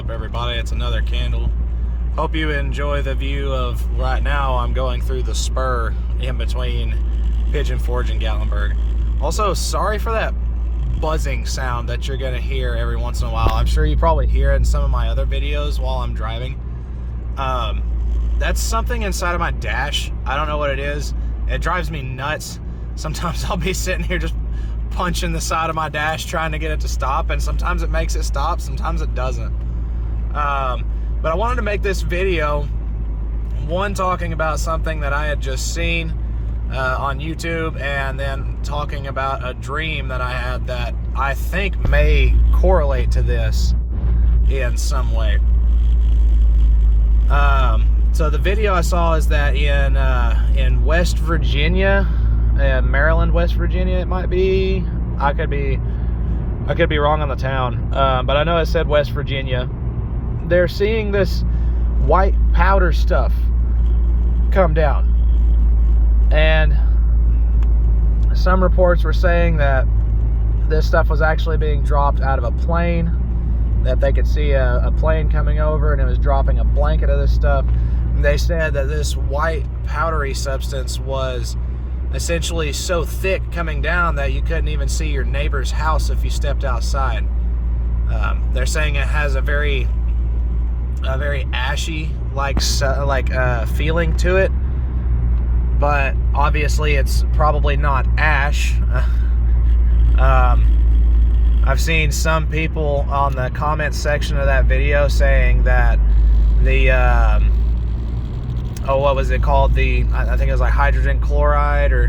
up, everybody? It's another candle. Hope you enjoy the view of right now. I'm going through the spur in between Pigeon Forge and Gatlinburg. Also, sorry for that buzzing sound that you're gonna hear every once in a while. I'm sure you probably hear it in some of my other videos while I'm driving. That's something inside of my dash. I don't know what it is. It drives me nuts. Sometimes I'll be sitting here just punching the side of my dash trying to get it to stop, and sometimes it makes it stop, sometimes it doesn't. But I wanted to make this video, one, talking about something that I had just seen on YouTube, and then talking about a dream that I had that I think may correlate to this in some way. So the video I saw is that in West Virginia, Maryland, West Virginia, it might be. I could be wrong on the town, but I know it said West Virginia. They're seeing this white powder stuff come down, and some reports were saying that this stuff was actually being dropped out of a plane, that they could see a plane coming over and it was dropping a blanket of this stuff. And they said that this white powdery substance was essentially so thick coming down that you couldn't even see your neighbor's house if you stepped outside. They're saying it has a very ashy like feeling to it, but obviously it's probably not ash. I've seen some people on the comment section of that video saying that the what was it called? I think it was like hydrogen chloride or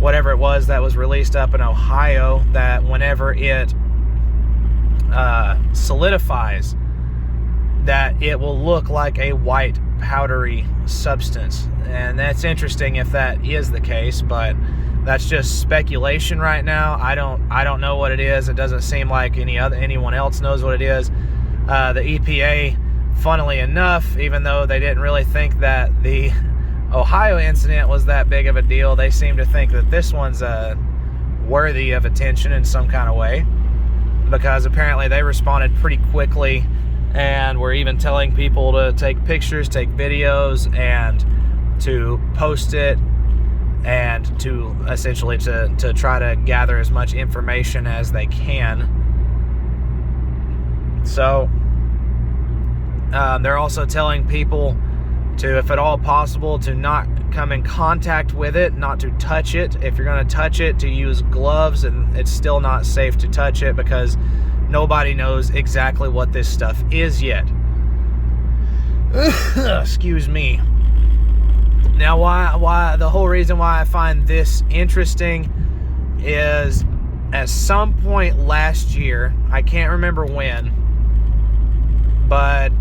whatever it was that was released up in Ohio, that whenever it solidifies, that it will look like a white powdery substance. And that's interesting if that is the case, but that's just speculation right now. I don't know what it is. It doesn't seem like anyone else knows what it is. The EPA, funnily enough, even though they didn't really think that the Ohio incident was that big of a deal, they seem to think that this one's worthy of attention in some kind of way, because apparently they responded pretty quickly and were even telling people to take pictures, take videos, and to post it, and to essentially to try to gather as much information as they can. So they're also telling people to, if at all possible, to not come in contact with it, not to touch it. If you're going to touch it, to use gloves, and it's still not safe to touch it because nobody knows exactly what this stuff is yet. Excuse me. Now, why the whole reason why I find this interesting is at some point last year, I can't remember when, but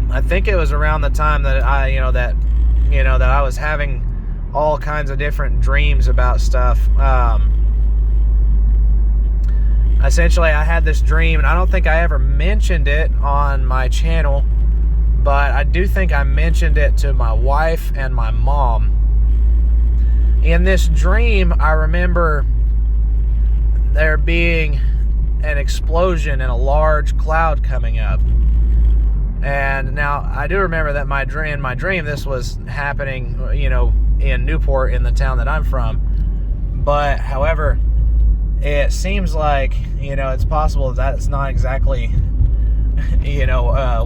I think it was around the time that I was having all kinds of different dreams about stuff. Essentially, I had this dream, and I don't think I ever mentioned it on my channel, but I do think I mentioned it to my wife and my mom. In this dream, I remember there being an explosion and a large cloud coming up. And now I do remember that in my dream this was happening, in Newport, in the town that I'm from. But however, it seems like, it's possible that it's not exactly,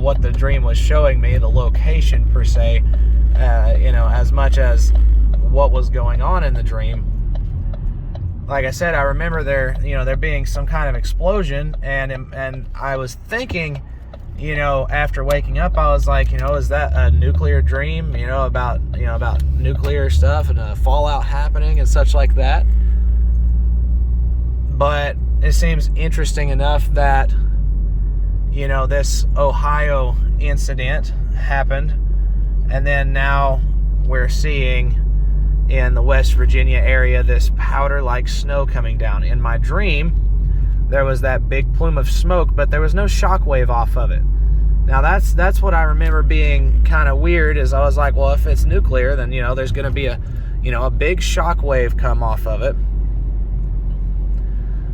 what the dream was showing me, the location per se, as much as what was going on in the dream. Like I said, I remember there being some kind of explosion, and I was thinking, after waking up, I was like, is that a nuclear dream, about nuclear stuff and a fallout happening and such like that. But it seems interesting enough that, this Ohio incident happened, and then now we're seeing in the West Virginia area this powder-like snow coming down. In my dream, there was that big plume of smoke, but there was no shockwave off of it. Now that's what I remember being kind of weird, is I was like, well, if it's nuclear, then there's going to be a big shockwave come off of it.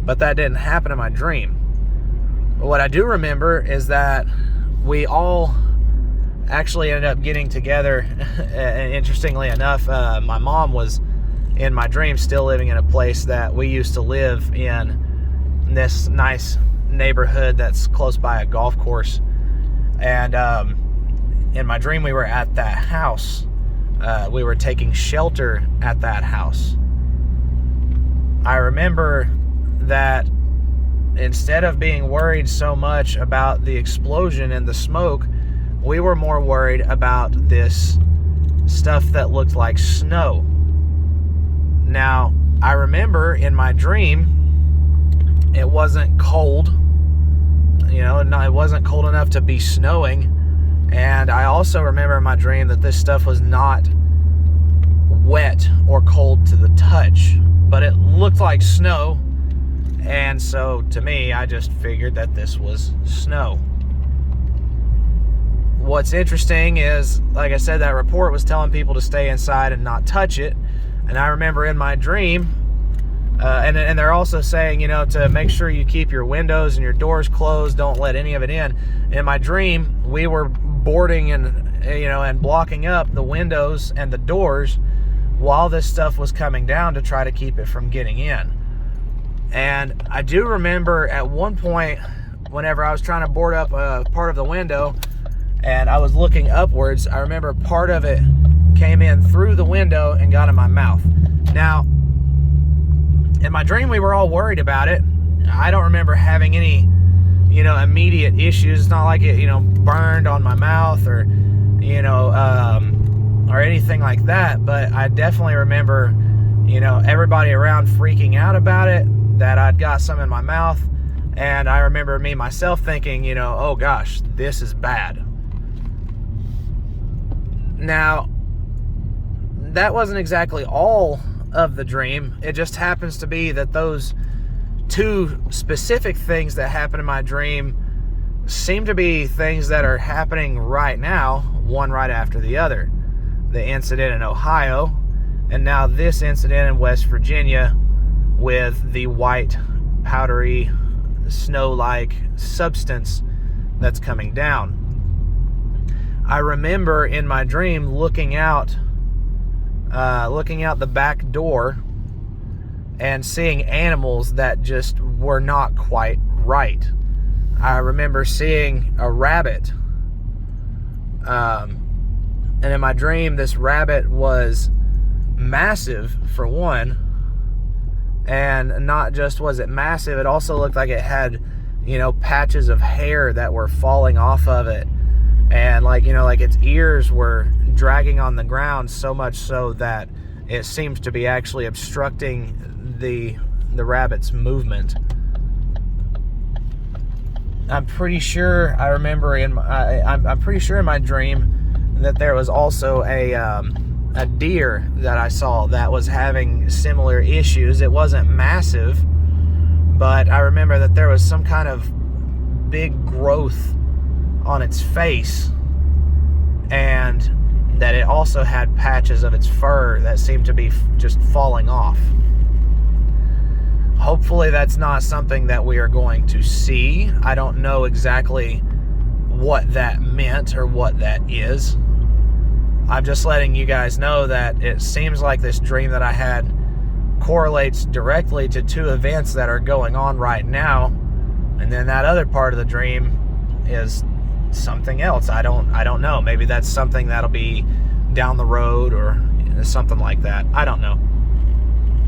But that didn't happen in my dream. But what I do remember is that we all actually ended up getting together. And interestingly enough, my mom was in my dream still living in a place that we used to live in this nice neighborhood that's close by a golf course. And in my dream, we were at that house. We were taking shelter at that house. I remember that instead of being worried so much about the explosion and the smoke, we were more worried about this stuff that looked like snow. Now, I remember in my dream, it wasn't cold. It wasn't cold enough to be snowing. And I also remember in my dream that this stuff was not wet or cold to the touch, but it looked like snow. And so to me, I just figured that this was snow. What's interesting is, like I said, that report was telling people to stay inside and not touch it. And I remember in my dream, and they're also saying, to make sure you keep your windows and your doors closed, don't let any of it in. In my dream, we were boarding and blocking up the windows and the doors while this stuff was coming down to try to keep it from getting in. And I do remember at one point, whenever I was trying to board up a part of the window and I was looking upwards, I remember part of it came in through the window and got in my mouth. Now, in my dream, we were all worried about it. I don't remember having any, immediate issues. It's not like it, burned on my mouth or, or anything like that. But I definitely remember, everybody around freaking out about it, that I'd got some in my mouth. And I remember myself thinking, oh gosh, this is bad. Now, that wasn't exactly all of the dream. It just happens to be that those two specific things that happened in my dream seem to be things that are happening right now, one right after the other. The incident in Ohio, and now this incident in West Virginia with the white, powdery, snow-like substance that's coming down. I remember in my dream looking out the back door and seeing animals that just were not quite right. I remember seeing a rabbit. And in my dream, this rabbit was massive, for one. And not just was it massive, it also looked like it had, patches of hair that were falling off of it. And like its ears were dragging on the ground so much so that it seems to be actually obstructing the rabbit's movement. I'm pretty sure I remember I'm pretty sure in my dream that there was also a deer that I saw that was having similar issues. It wasn't massive, but I remember that there was some kind of big growth on its face, and that it also had patches of its fur that seemed to be just falling off. Hopefully that's not something that we are going to see. I don't know exactly what that meant or what that is. I'm just letting you guys know that it seems like this dream that I had correlates directly to two events that are going on right now, and then that other part of the dream is something else. I don't know. Maybe that's something that'll be down the road or something like that. I don't know.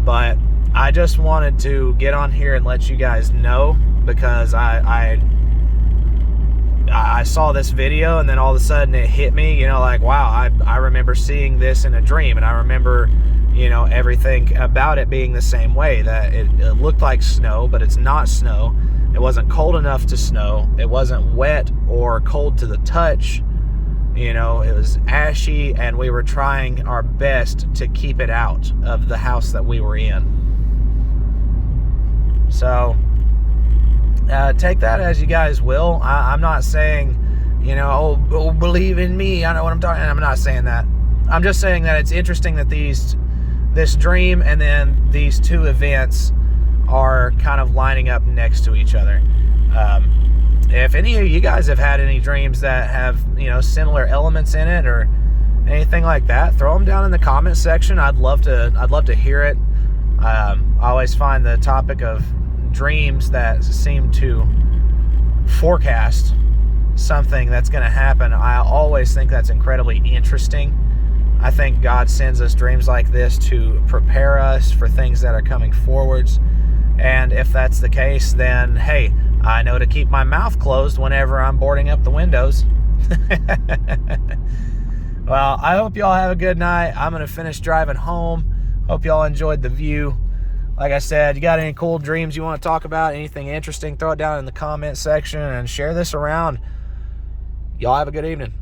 But I just wanted to get on here and let you guys know, because I saw this video and then all of a sudden it hit me, like, wow, I remember seeing this in a dream, and I remember, everything about it being the same way, that it looked like snow, but it's not snow. It wasn't cold enough to snow. It wasn't wet or cold to the touch. It was ashy, and we were trying our best to keep it out of the house that we were in. So, take that as you guys will. I'm not saying, oh, believe in me, I know what I'm talking about. I'm not saying that. I'm just saying that it's interesting that this dream and then these two events are kind of lining up next to each other. if any of you guys have had any dreams that have, similar elements in it or anything like that, throw them down in the comment section. I'd love to hear it. I always find the topic of dreams that seem to forecast something that's going to happen, I always think that's incredibly interesting. I think God sends us dreams like this to prepare us for things that are coming forwards. And if that's the case, then hey, I know to keep my mouth closed whenever I'm boarding up the windows. Well, I hope y'all have a good night. I'm going to finish driving home. Hope y'all enjoyed the view. Like I said, you got any cool dreams you want to talk about, anything interesting, throw it down in the comment section and share this around. Y'all have a good evening.